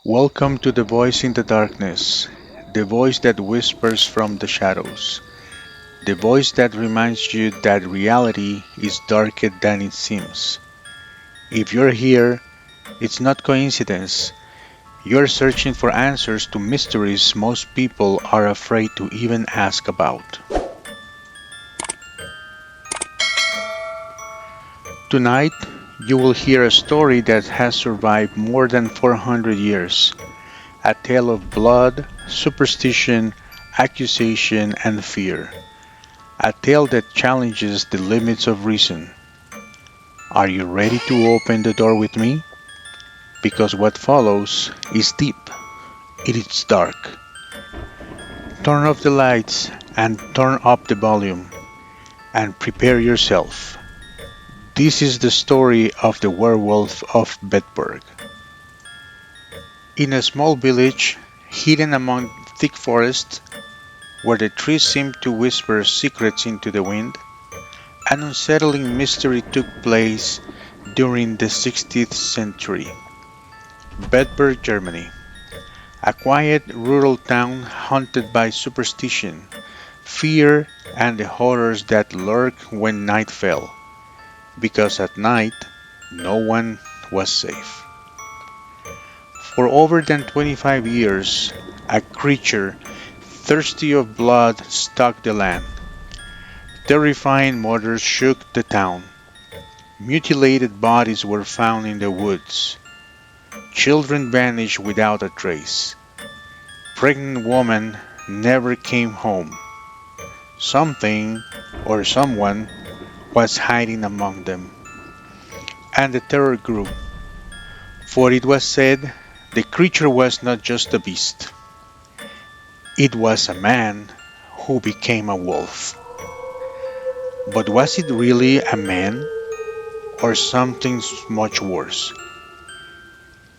Welcome to the voice in the darkness, the voice that whispers from the shadows, the voice that reminds you that reality is darker than it seems. If you're here, it's not coincidence. You're searching for answers to mysteries most people are afraid to even ask about. Tonight, you will hear a story that has survived more than 400 years. A tale of blood, superstition, accusation, and fear. A tale that challenges the limits of reason. Are you ready to open the door with me? Because what follows is deep. It is dark. Turn off the lights and turn up the volume and prepare yourself. This is the story of the Werewolf of Bedburg. In a small village, hidden among thick forests, where the trees seemed to whisper secrets into the wind, an unsettling mystery took place during the 16th century. Bedburg, Germany. A quiet rural town haunted by superstition, fear, and the horrors that lurk when night fell, because at night no one was safe. For over than 25 years, a creature thirsty of blood stalked the land. Terrifying murders shook the town. Mutilated bodies were found in the woods. Children vanished without a trace. Pregnant women never came home. Something or someone was hiding among them. And the terror grew, for it was said the creature was not just a beast. It was a man who became a wolf. But was it really a man or something much worse?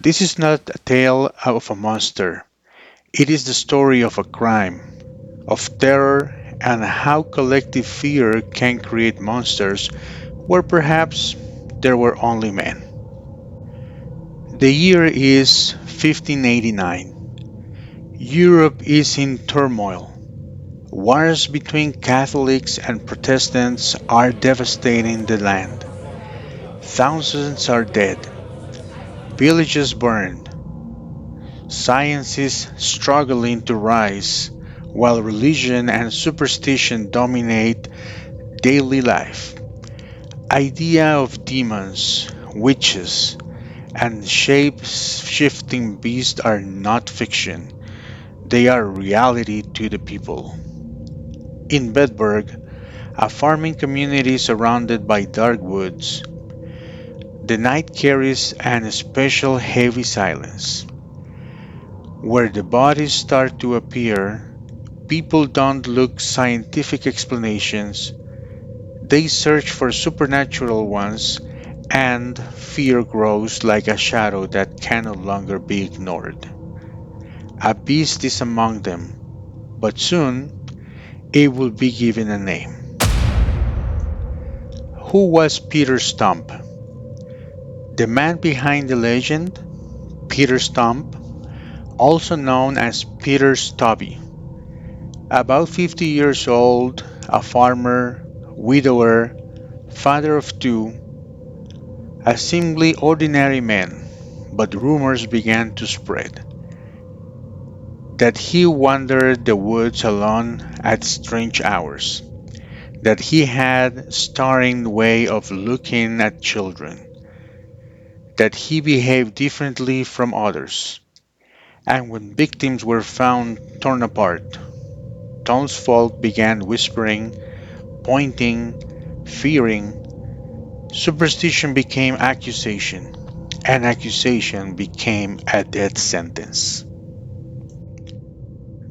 This is not a tale of a monster. It is the story of a crime, of terror, and how collective fear can create monsters where perhaps there were only men. The year is 1589. Europe is in turmoil. Wars between Catholics and Protestants are devastating the land. Thousands are dead, villages burned, science is struggling to rise, while religion and superstition dominate daily life. Idea of demons, witches, and shape-shifting beasts are not fiction. They are reality to the people. In Bedburg, a farming community surrounded by dark woods, the night carries an special heavy silence. Where the bodies start to appear, people don't look scientific explanations, they search for supernatural ones, and fear grows like a shadow that can no longer be ignored. A beast is among them, but soon it will be given a name. Who was Peter Stumpp? The man behind the legend? Peter Stumpp, also known as Peter Stubby. About 50 years old, a farmer, widower, father of two, a seemingly ordinary man, but rumors began to spread that he wandered the woods alone at strange hours, that he had starring way of looking at children, that he behaved differently from others, and when victims were found torn apart, townsfolk began whispering, pointing, fearing. Superstition became accusation, and accusation became a death sentence.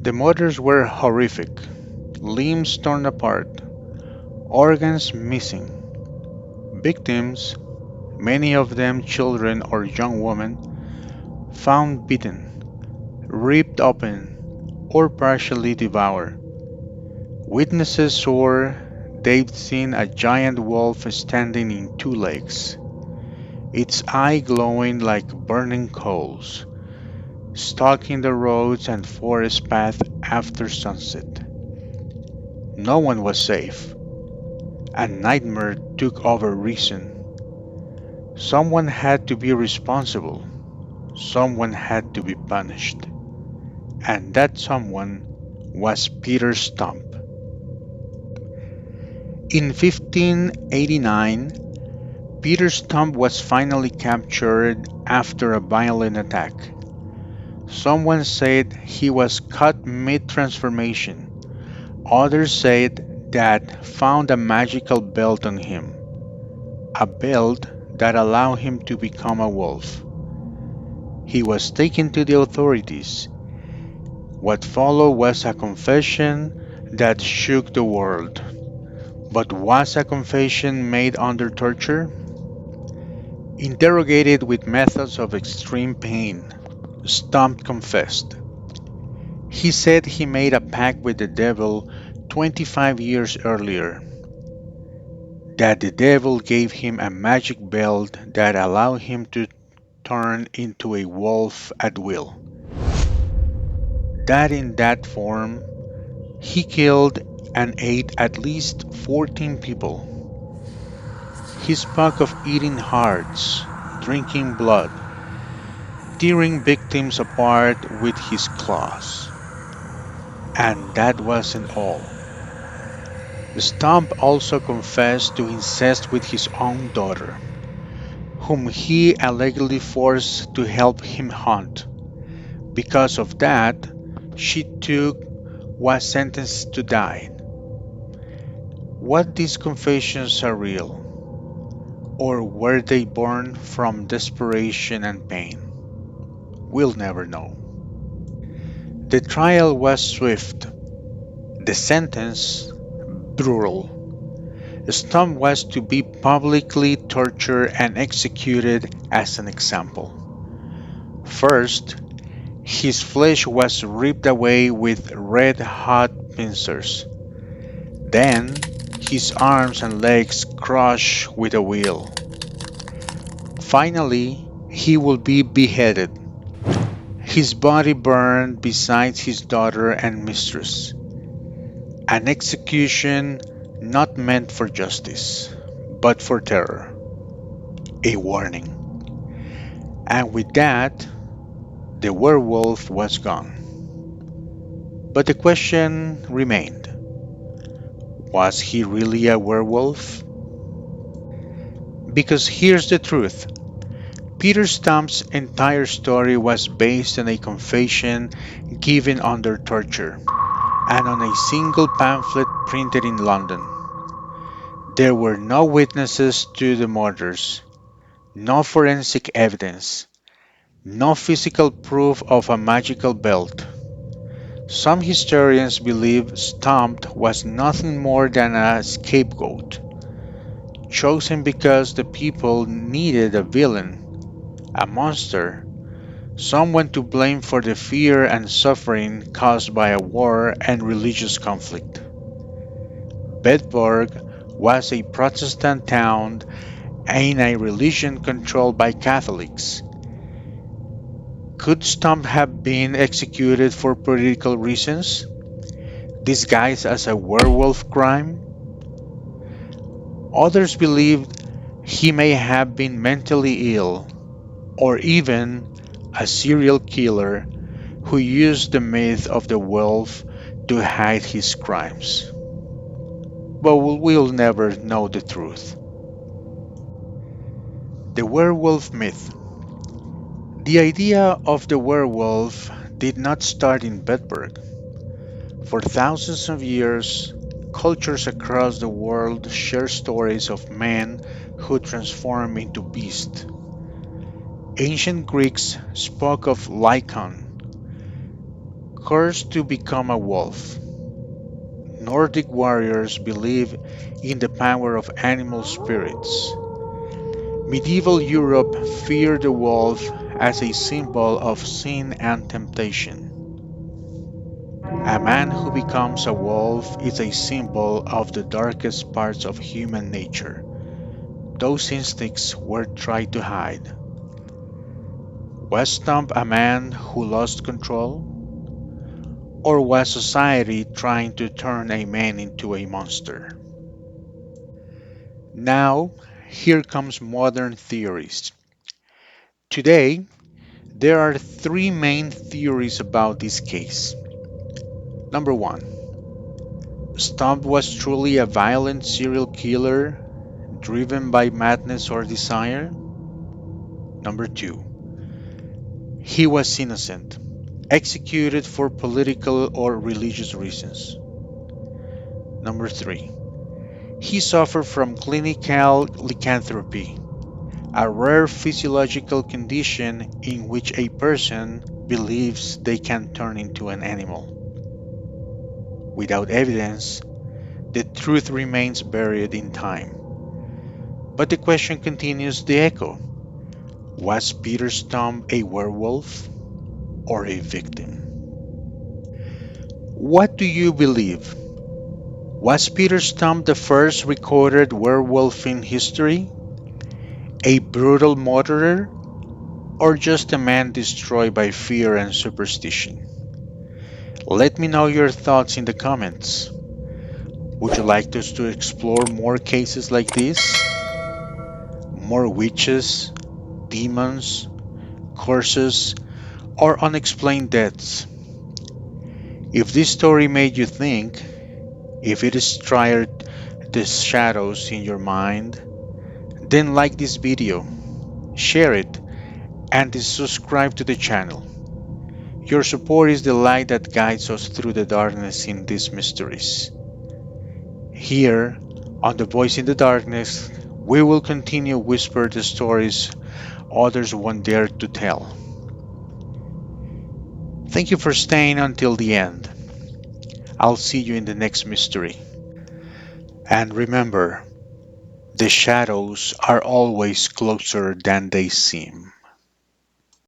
The murders were horrific, limbs torn apart, organs missing. Victims, many of them children or young women, found beaten, ripped open, or partially devoured. Witnesses swore they'd seen a giant wolf standing in two legs, its eye glowing like burning coals. stalking the roads and forest paths after sunset. No one was safe. A nightmare took over reason. Someone had to be responsible. Someone had to be punished. And that someone was Peter Stumpp. In 1589, Peter Stumpp was finally captured after a violent attack. Someone said he was cut mid-transformation. Others said that found a magical belt on him, a belt that allowed him to become a wolf. He was taken to the authorities. What followed was a confession that shook the world. But was a confession made under torture? Interrogated with methods of extreme pain, Stump confessed. He said he made a pact with the devil 25 years earlier, that the devil gave him a magic belt that allowed him to turn into a wolf at will. That in that form, he killed and ate at least 14 people. He spoke of eating hearts, drinking blood, tearing victims apart with his claws. And that wasn't all. Stump also confessed to incest with his own daughter, whom he allegedly forced to help him hunt. Because of that, she too was sentenced to die. What these confessions are real, or were they born from desperation and pain? We'll never know. The trial was swift, the sentence brutal. Stump was to be publicly tortured and executed as an example. First, his flesh was ripped away with red-hot pincers. Then, his arms and legs crushed with a wheel. Finally, he would be beheaded, his body burned beside his daughter and mistress. An execution not meant for justice, but for terror. A warning. And with that, the werewolf was gone. But the question remained. Was he really a werewolf? Because here's the truth. Peter Stump's entire story was based on a confession given under torture and on a single pamphlet printed in London. There were no witnesses to the murders, no forensic evidence, no physical proof of a magical belt. Some historians believe Stump was nothing more than a scapegoat, chosen because the people needed a villain, a monster, someone to blame for the fear and suffering caused by a war and religious conflict. Bedburg was a Protestant town and a religion controlled by Catholics. Could Stump have been executed for political reasons, disguised as a werewolf crime? Others believed he may have been mentally ill, or even a serial killer who used the myth of the wolf to hide his crimes. But we'll never know the truth. The werewolf myth. The idea of the werewolf did not start in Bedburg. For thousands of years, cultures across the world share stories of men who transform into beasts. Ancient Greeks spoke of Lycon, cursed to become a wolf. Nordic warriors believed in the power of animal spirits. Medieval Europe feared the wolf as a symbol of sin and temptation. A man who becomes a wolf is a symbol of the darkest parts of human nature, those instincts were tried to hide. Was Stump a man who lost control? Or was society trying to turn a man into a monster? Now, here comes modern theories. Today, there are three main theories about this case. Number one, Stump was truly a violent serial killer driven by madness or desire. Number two, he was innocent, executed for political or religious reasons. Number three, he suffered from clinical lycanthropy, a rare physiological condition in which a person believes they can turn into an animal. Without evidence, the truth remains buried in time. But the question continues to echo. Was Peter Stumpp a werewolf or a victim? What do you believe? Was Peter Stumpp the first recorded werewolf in history? A brutal murderer? Or just a man destroyed by fear and superstition? Let me know your thoughts in the comments. Would you like us to explore more cases like this? More witches, demons, curses, or unexplained deaths? If this story made you think, if it stirred the shadows in your mind, then like this video, share it, and subscribe to the channel. Your support is the light that guides us through the darkness in these mysteries. Here, on The Voice in the Darkness, we will continue whisper the stories others won't dare to tell. Thank you for staying until the end. I'll see you in the next mystery. And remember, the shadows are always closer than they seem.